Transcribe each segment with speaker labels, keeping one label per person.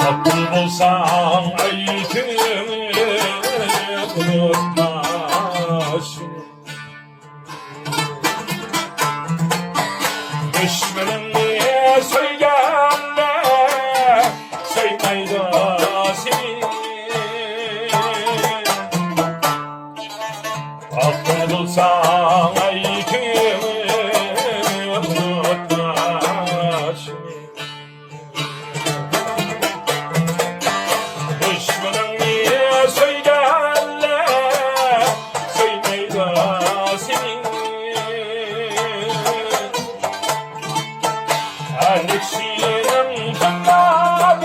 Speaker 1: Akıl bulsan ayıtını unutmaz. Düşmanın niye söylerle söylemeydi seni. Akıl bulsan ayıtını unutmaz. Düşmanın niye söylerle söylemeydi seni. Alexiyem cennetler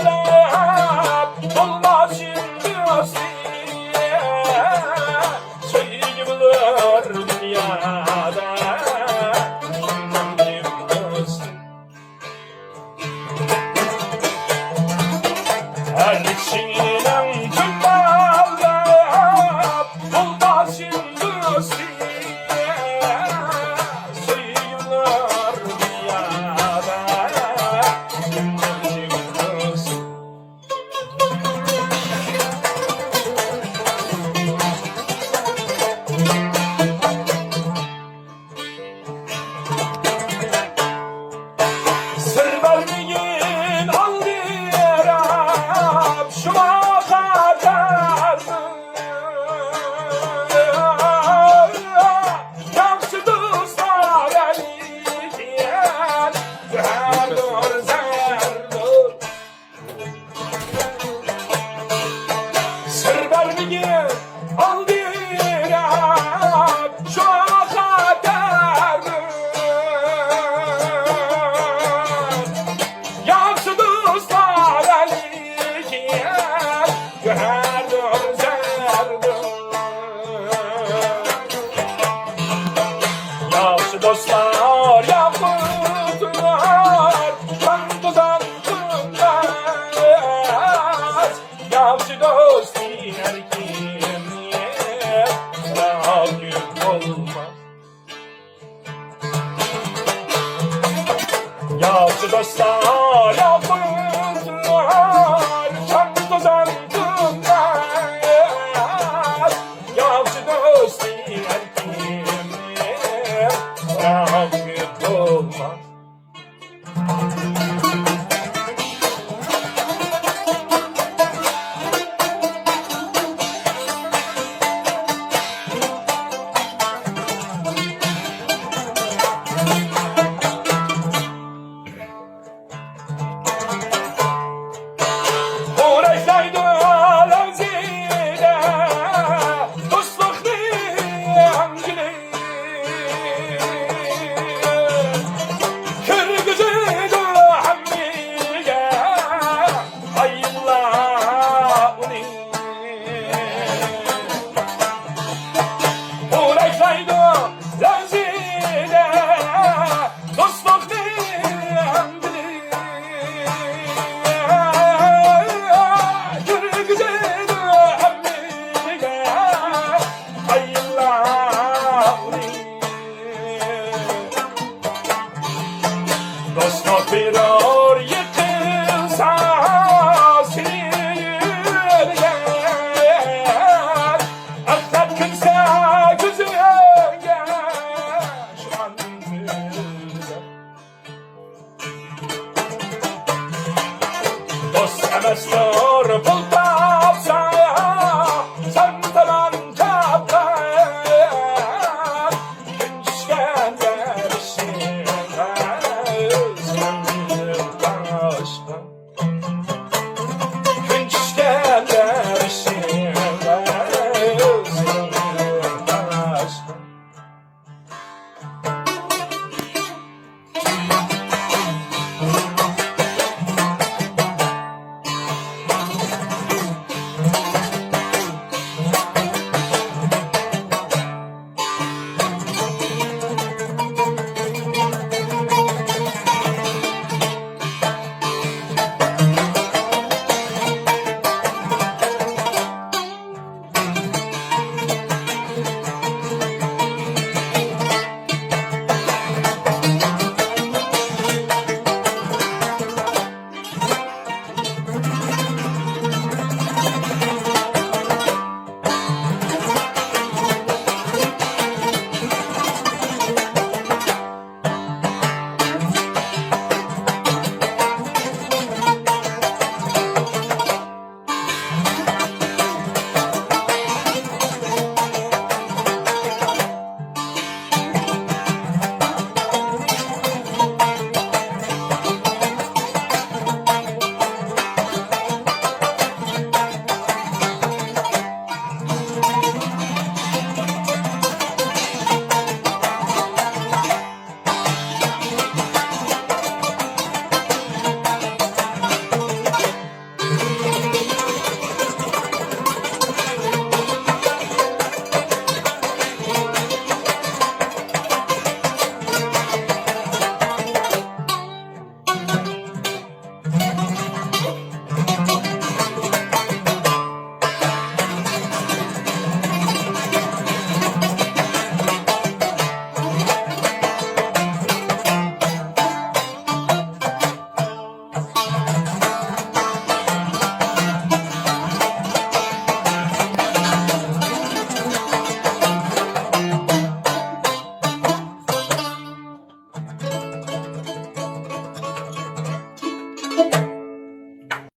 Speaker 1: olmaz şimdi asiye. Sevgi bulur dünyada kimden bilmesin. Alexiyem cennetler olmaz şimdi asiye. Sevgi bulur dünyada. Sır vermeyin anlayarım şuna kadar. Yaxşı dostlar eliyen zerdur zerdur. Sır vermeyin anlayarım şuna kadar. Yaxşı dostlar eliyen zerdur zerdur. Yaxşı dostlar yapıtlar can tuzan tünmez. Yaxşı dost diner kimliğe rakip olmaz. Yaxşı dostlar yapıtlar can tuzan tünmez. Yaxşı dost diner kimliğe rakip olmaz. Uğraşlaydı Lazide dostluk diyencili. Kırgızıydı hammiye ayılla uni. Uğraşlaydı Lazide dostluk diyencili. Dostluk bir or yıkılsa seni yürüyen. Aklar kimse gözüne şu an dost emesler